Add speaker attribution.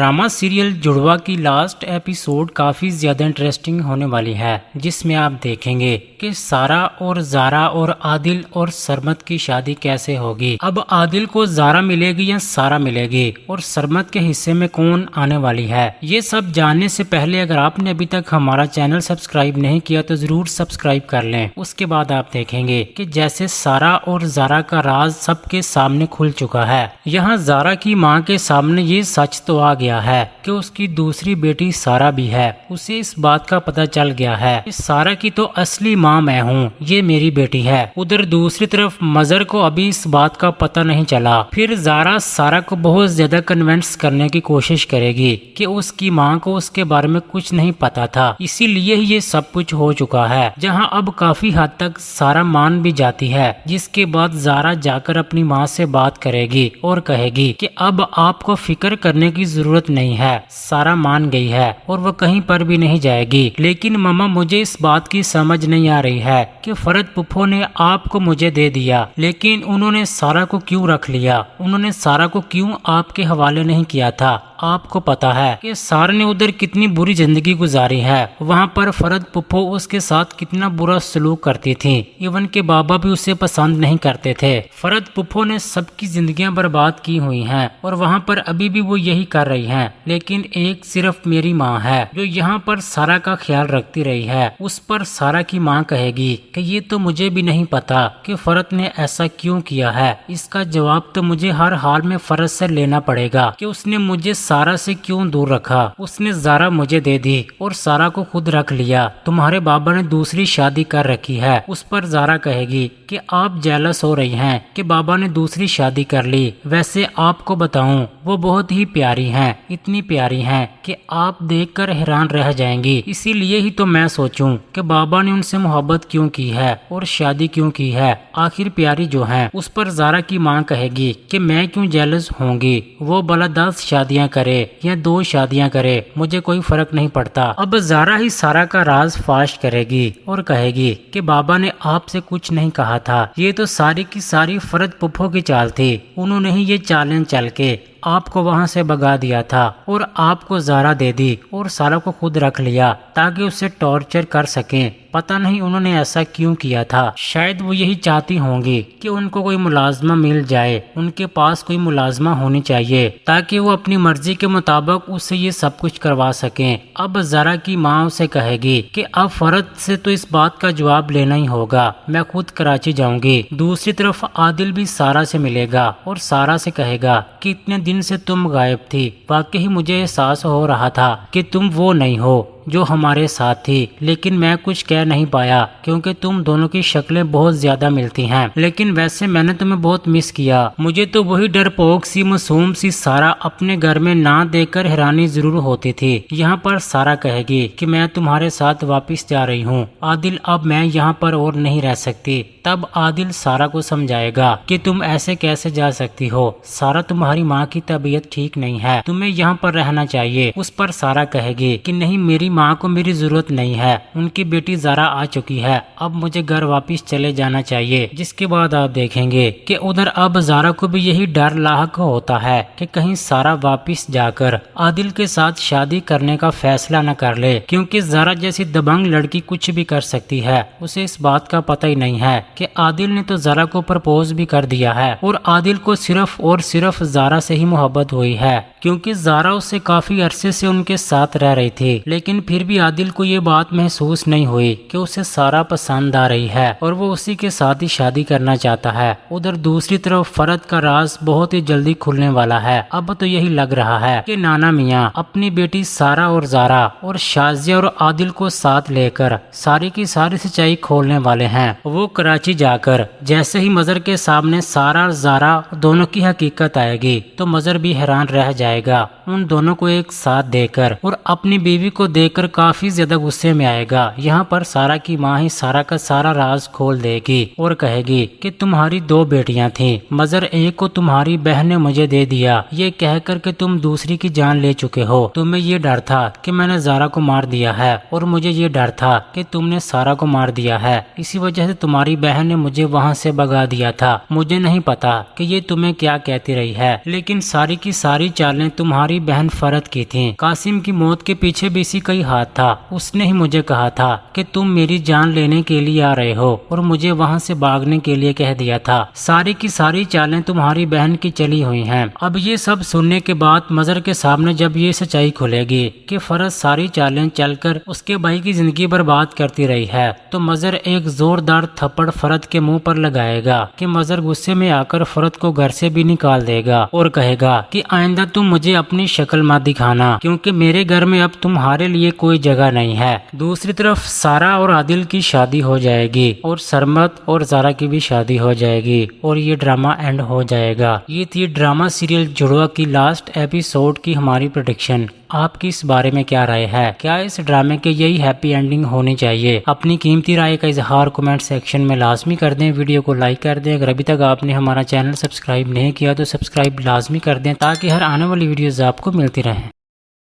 Speaker 1: Drama serial जुड़वा की last episode काफी ज्यादा इंटरेस्टिंग होने वाली है, जिसमें आप देखेंगे कि सारा और जारा और आदिल और सरमत की शादी कैसे होगी। अब आदिल को जारा मिलेगी या सारा मिलेगी और सरमत के हिस्से में कौन आने वाली है, ये सब जानने से पहले अगर आपने अभी तक हमारा चैनल सब्सक्राइब नहीं किया तो जरूर सब्सक्राइब कर लें। उसके बाद आप देखेंगे कि जैसे सारा और जारा का राज सबके सामने खुल चुका है। यहाँ जारा की माँ के सामने ये सच तो आ गया है कि उसकी दूसरी बेटी सारा भी है। उसे इस बात का पता चल गया है कि सारा की तो असली माँ मैं हूँ, ये मेरी बेटी है। उधर दूसरी तरफ मजर को अभी इस बात का पता नहीं चला। फिर जारा सारा को बहुत ज्यादा कन्विंस करने की कोशिश करेगी कि उसकी माँ को उसके बारे में कुछ नहीं पता था, इसीलिए ही ये सब कुछ हो चुका है। जहाँ अब काफी हद तक सारा मान भी जाती है, जिसके बाद जारा जाकर अपनी माँ से बात करेगी और कहेगी कि अब आपको फिक्र करने की जरूरत नहीं है। सारा मान गई है और वो कहीं पर भी नहीं जाएगी। लेकिन मामा, मुझे इस बात की समझ नहीं आ रही है कि फरद पुप्पो ने आपको मुझे दे दिया, लेकिन उन्होंने सारा को क्यों रख लिया? उन्होंने सारा को क्यों आपके हवाले नहीं किया था? आपको पता है कि सारा ने उधर कितनी बुरी जिंदगी गुजारी है। वहाँ पर फरद पुप्पो उसके साथ कितना बुरा सलूक करती थी। इवन के बाबा भी उसे पसंद नहीं करते थे। फरद पुप्पो ने सबकी जिंदगियां बर्बाद की हुई हैं और वहाँ पर अभी भी वो यही कर रही हैं। लेकिन एक सिर्फ मेरी माँ है जो यहाँ पर सारा का ख्याल रखती रही है। उस पर सारा की माँ कहेगी कि ये तो मुझे भी नहीं पता कि फरद ने ऐसा क्यों किया है। इसका जवाब तो मुझे हर हाल में फरद से लेना पड़ेगा कि उसने मुझे सारा से क्यों दूर रखा। उसने जारा मुझे दे दी और सारा को खुद रख लिया। तुम्हारे बाबा ने दूसरी शादी कर रखी है। उस पर जारा कहेगी कि आप जेलस हो रही हैं कि बाबा ने दूसरी शादी कर ली। वैसे आपको बताऊं, वो बहुत ही प्यारी हैं, इतनी प्यारी हैं कि आप देखकर हैरान रह जाएंगी। इसीलिए ही तो मैं सोचूं कि बाबा ने उनसे मोहब्बत क्यों की है और शादी क्यों की है, आखिर प्यारी जो है। उस पर जारा की माँ कहेगी कि मैं क्यों जेलस होंगी, वो भला 10 शादियां करे या 2 शादियां करे, मुझे कोई फर्क नहीं पड़ता। अब जारा ही सारा का राज फाश करेगी और कहेगी कि बाबा ने आपसे कुछ नहीं कहा था, ये तो सारी की सारी फरद पुप्पो की चाल थी। उन्होंने ही ये चालें चल के आपको वहां से भगा दिया था और आपको जारा दे दी और सारा को खुद रख लिया ताकि उसे टॉर्चर कर सकें। पता नहीं उन्होंने ऐसा क्यों किया था। शायद वो यही चाहती होंगी कि उनको कोई मुलाजमा मिल जाए, उनके पास कोई मुलाजमा होनी चाहिए ताकि वो अपनी मर्जी के मुताबिक उससे ये सब कुछ करवा सकें। अब जारा की माँ उसे कहेगी कि अब फरद से तो इस बात का जवाब लेना ही होगा, मैं खुद कराची जाऊंगी। दूसरी तरफ आदिल भी सारा से मिलेगा और सारा से कहेगा कि इतने दिन से तुम गायब थी, वाकई मुझे एहसास हो रहा था कि तुम वो नहीं हो जो हमारे साथ थी, लेकिन मैं कुछ कह नहीं पाया क्योंकि तुम दोनों की शक्लें बहुत ज्यादा मिलती हैं। लेकिन वैसे मैंने तुम्हें बहुत मिस किया। मुझे तो वही डरपोक सी मासूम सी सारा अपने घर में ना देखकर हैरानी जरूर होती थी। यहाँ पर सारा कहेगी कि मैं तुम्हारे साथ वापस जा रही हूँ आदिल, अब मैं यहाँ पर और नहीं रह सकती। तब आदिल सारा को समझाएगा कि तुम ऐसे कैसे जा सकती हो, सारा तुम्हारी माँ की तबीयत ठीक नहीं है, तुम्हें यहाँ पर रहना चाहिए। उस पर सारा कहेगी कि नहीं, मेरी माँ को मेरी जरूरत नहीं है, उनकी बेटी जारा आ चुकी है, अब मुझे घर वापस चले जाना चाहिए। जिसके बाद आप देखेंगे कि उधर अब जारा को भी यही डर लाहक होता है कि कहीं सारा वापस जाकर आदिल के साथ शादी करने का फैसला न कर ले, क्योंकि जारा जैसी दबंग लड़की कुछ भी कर सकती है। उसे इस बात का पता ही नहीं है कि आदिल ने तो जारा को प्रपोज भी कर दिया है और आदिल को सिर्फ और सिर्फ जारा से ही मोहब्बत हुई है, क्योंकि जारा उससे काफी अरसे से उनके साथ रह रही थी। लेकिन फिर भी आदिल को ये बात महसूस नहीं हुई कि उसे सारा पसंद आ रही है और वो उसी के साथ ही शादी करना चाहता है। उधर दूसरी तरफ फरद का राज बहुत ही जल्दी खुलने वाला है। अब तो यही लग रहा है कि नाना मियाँ अपनी बेटी सारा और जारा और शाजिया और आदिल को साथ लेकर सारी की सारी सच्चाई खोलने वाले हैं। वो कराची जाकर जैसे ही मजर के सामने सारा और जारा दोनों की हकीकत आएगी तो मजर भी हैरान रह जाएगा उन दोनों को एक साथ देखकर, और अपनी बीवी को देखकर काफी ज्यादा गुस्से में आएगा। यहाँ पर सारा की माँ ही सारा का सारा राज खोल देगी और कहेगी कि तुम्हारी 2 बेटियां थीं, मजर एक को तुम्हारी बहन ने मुझे दे दिया, ये कहकर कि तुम दूसरी की जान ले चुके हो। तुम्हें ये डर था कि मैंने जारा को मार दिया है और मुझे ये डर था कि तुमने सारा को मार दिया है, इसी वजह से तुम्हारी बहन ने मुझे वहाँ से भगा दिया था। मुझे नहीं पता कि ये तुम्हें क्या कहती रही है, लेकिन सारी की सारी चालें चालें तुम्हारी बहन फरत की थीं। कासिम की मौत के पीछे भी इसी का ही हाथ था। उसने ही मुझे कहा था कि तुम मेरी जान लेने के लिए आ रहे हो और मुझे वहाँ से भागने के लिए कह दिया था। सारी की सारी चालें तुम्हारी बहन की चली हुई हैं। अब ये सब सुनने के बाद मजर के सामने जब ये सच्चाई खुलेगी कि फरत सारी चालें चलकर उसके भाई की जिंदगी बर्बाद करती रही है, तो मजर एक जोरदार थप्पड़ फरत के मुंह पर लगाएगा कि मजर गुस्से में आकर फरत को घर से भी निकाल देगा और कहेगा कि आइंदा तुम मुझे अपनी शक्ल मत दिखाना, क्योंकि मेरे घर में अब तुम्हारे लिए कोई जगह नहीं है। दूसरी तरफ सारा और आदिल की शादी हो जाएगी और सरमत और जारा की भी शादी हो जाएगी और ये ड्रामा एंड हो जाएगा। ये थी ड्रामा सीरियल जुड़वा की लास्ट एपिसोड की हमारी प्रेडिक्शन। आपकी इस बारे में क्या राय है? क्या इस ड्रामे के यही हैप्पी एंडिंग होनी चाहिए? अपनी कीमती राय का इजहार कमेंट सेक्शन में लाजमी कर दें। वीडियो को लाइक कर दें। अगर अभी तक आपने हमारा चैनल सब्सक्राइब नहीं किया तो सब्सक्राइब लाजमी कर दें ताकि हर आने वाली वीडियोस आपको मिलती रहें।